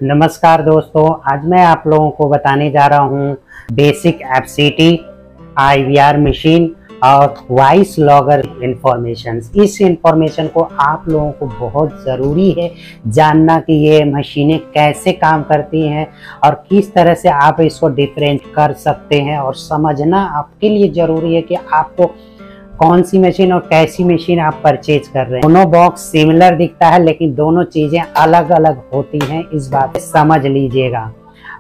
नमस्कार दोस्तों, आज मैं आप लोगों को बताने जा रहा हूँ बेसिक एफसीटी, आईवीआर मशीन और वॉइस लॉगर इंफॉर्मेशन। इस इंफॉर्मेशन को आप लोगों को बहुत ज़रूरी है जानना कि ये मशीनें कैसे काम करती हैं और किस तरह से आप इसको डिफरेंट कर सकते हैं। और समझना आपके लिए ज़रूरी है कि आपको कौन सी मशीन और कैसी मशीन आप परचेज कर रहे हैं। दोनों बॉक्स सिमिलर दिखता है लेकिन दोनों चीज़ें अलग अलग होती हैं, इस बात समझ लीजिएगा।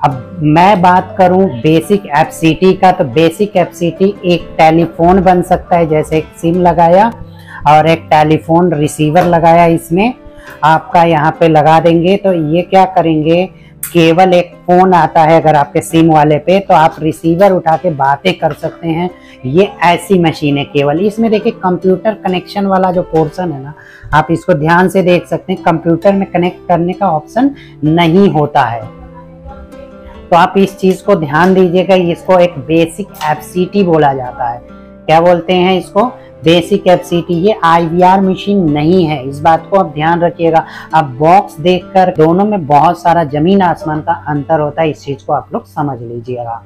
अब मैं बात करूं बेसिक एफसीटी का, तो बेसिक एफसीटी एक टेलीफोन बन सकता है, जैसे एक सिम लगाया और एक टेलीफोन रिसीवर लगाया, इसमें आपका यहाँ पे लगा देंगे तो ये क्या करेंगे, केवल एक फ़ोन आता है अगर आपके सिम वाले पे, तो आप रिसीवर उठा के बातें कर सकते हैं। ये ऐसी मशीन है केवल। इसमें देखिए कंप्यूटर कनेक्शन वाला जो पोर्शन है ना, आप इसको ध्यान से देख सकते हैं, कंप्यूटर में कनेक्ट करने का ऑप्शन नहीं होता है। तो आप इस चीज़ को ध्यान दीजिएगा। इसको एक बेसिक एफसीटी बोला जाता है। क्या बोलते हैं इसको? Basic FCT. ये आईवीआर मशीन नहीं है, इस बात को आप ध्यान रखिएगा। अब बॉक्स देखकर दोनों में बहुत सारा जमीन आसमान का अंतर होता है, इस चीज़ को आप लोग समझ लीजिएगा।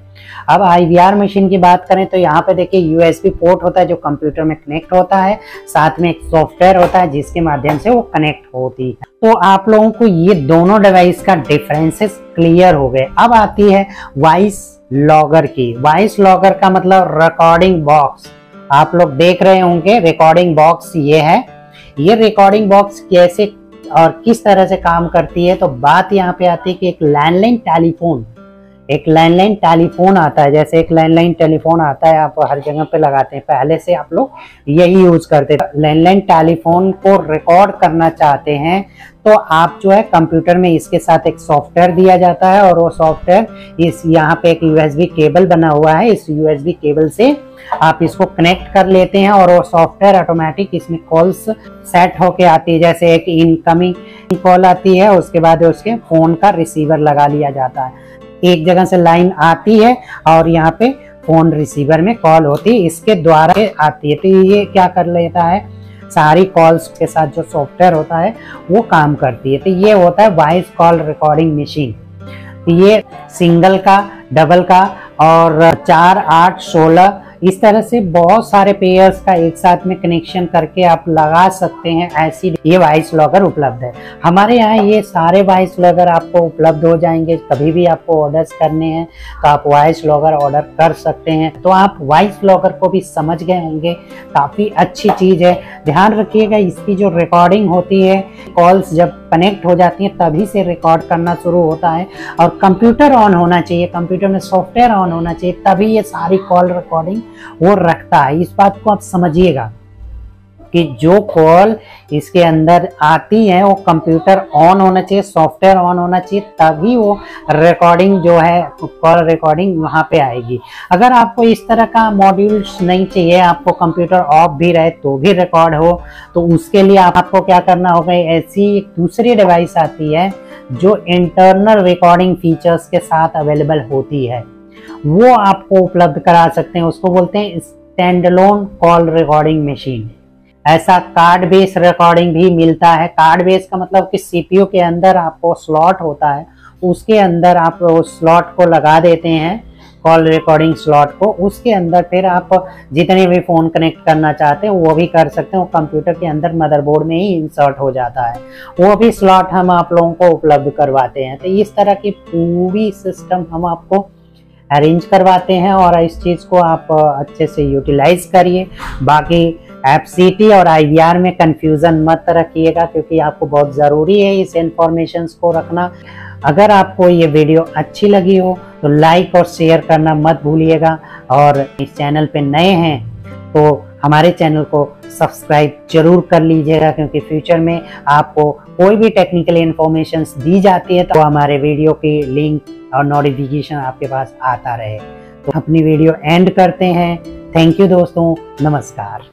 अब आईवीआर मशीन की बात करें तो यहाँ पे देखिए यूएसबी पोर्ट होता है जो कंप्यूटर में कनेक्ट होता है, साथ में एक सॉफ्टवेयर होता है जिसके माध्यम से वो कनेक्ट होती है। तो आप लोगों को ये दोनों डिवाइस का डिफरेंसेस क्लियर हो गए। अब आती है वॉइस लॉगर की। वॉइस लॉगर का मतलब रिकॉर्डिंग बॉक्स। आप लोग देख रहे होंगे रिकॉर्डिंग बॉक्स ये है। ये रिकॉर्डिंग बॉक्स कैसे और किस तरह से काम करती है, तो बात यहाँ पे आती है कि एक लैंडलाइन टेलीफोन आता है। जैसे एक लैंडलाइन टेलीफोन आता है, आप हर जगह पे लगाते हैं, पहले से आप लोग यही यूज करते थे। लैंडलाइन टेलीफोन को रिकॉर्ड करना चाहते हैं तो आप जो है कंप्यूटर में इसके साथ एक सॉफ्टवेयर दिया जाता है और वो सॉफ्टवेयर इस यहाँ पे एक यूएसबी केबल बना हुआ है, इस यूएसबी केबल से आप इसको कनेक्ट कर लेते हैं और वो सॉफ्टवेयर ऑटोमेटिक इसमें कॉल्स सेट होके आती है। जैसे एक इनकमिंग कॉल आती है, उसके बाद उसके फोन का रिसीवर लगा लिया जाता है। एक जगह से लाइन आती है और यहाँ पे फोन रिसीवर में कॉल होती है, इसके द्वारा आती है। तो ये क्या कर लेता है, सारी कॉल्स के साथ जो सॉफ्टवेयर होता है वो काम करती है। तो ये होता है वॉइस कॉल रिकॉर्डिंग मशीन। तो ये सिंगल का, डबल का और 4, 8, 16 इस तरह से बहुत सारे पेयर्स का एक साथ में कनेक्शन करके आप लगा सकते हैं। ऐसी ये वॉइस लॉगर उपलब्ध है हमारे यहाँ। ये सारे वॉइस लॉगर आपको उपलब्ध हो जाएंगे। कभी भी आपको ऑर्डर्स करने हैं तो आप वॉइस लॉगर ऑर्डर कर सकते हैं। तो आप वॉइस लॉगर को भी समझ गए होंगे, काफ़ी अच्छी चीज़ है। ध्यान रखिएगा इसकी जो रिकॉर्डिंग होती है, कॉल्स जब कनेक्ट हो जाती हैं तभी से रिकॉर्ड करना शुरू होता है और कंप्यूटर ऑन होना चाहिए, कंप्यूटर में सॉफ्टवेयर ऑन होना चाहिए, तभी ये सारी कॉल रिकॉर्डिंग वो रखता है। इस बात को आप समझिएगा कि जो कॉल इसके अंदर आती है वो कंप्यूटर ऑन होना चाहिए, सॉफ्टवेयर ऑन होना चाहिए, तभी वो रिकॉर्डिंग जो है कॉल रिकॉर्डिंग वहां पे आएगी। अगर आपको इस तरह का मॉड्यूल्स नहीं चाहिए, आपको कंप्यूटर ऑफ भी रहे तो भी रिकॉर्ड हो, तो उसके लिए आपको क्या करना होगा, ऐसी एक दूसरी डिवाइस आती है जो इंटरनल रिकॉर्डिंग फीचर्स के साथ अवेलेबल होती है, वो आपको उपलब्ध करा सकते हैं। उसको बोलते हैं स्टैंडअलोन कॉल रिकॉर्डिंग मशीन। ऐसा कार्ड बेस रिकॉर्डिंग भी मिलता है। कार्ड बेस का मतलब कि सीपीयू के अंदर आपको स्लॉट होता है, उसके अंदर आप उस स्लॉट को लगा देते हैं, कॉल रिकॉर्डिंग स्लॉट को, उसके अंदर फिर आप जितने भी फ़ोन कनेक्ट करना चाहते हैं वो भी कर सकते हैं। वो कंप्यूटर के अंदर मदरबोर्ड में ही इंसर्ट हो जाता है, वो भी स्लॉट हम आप लोगों को उपलब्ध करवाते हैं। तो इस तरह की पूरी सिस्टम हम आपको अरेंज करवाते हैं और इस चीज़ को आप अच्छे से यूटिलाइज करिए। बाकी एफसीटी और आईवीआर में कंफ्यूजन मत रखिएगा क्योंकि आपको बहुत ज़रूरी है इस इंफॉर्मेशंस को रखना। अगर आपको ये वीडियो अच्छी लगी हो तो लाइक और शेयर करना मत भूलिएगा और इस चैनल पे नए हैं तो हमारे चैनल को सब्सक्राइब जरूर कर लीजिएगा, क्योंकि फ्यूचर में आपको कोई भी टेक्निकल इन्फॉर्मेशंस दी जाती है तो हमारे वीडियो की लिंक और नोटिफिकेशन आपके पास आता रहे। तो अपनी वीडियो एंड करते हैं। थैंक यू दोस्तों, नमस्कार।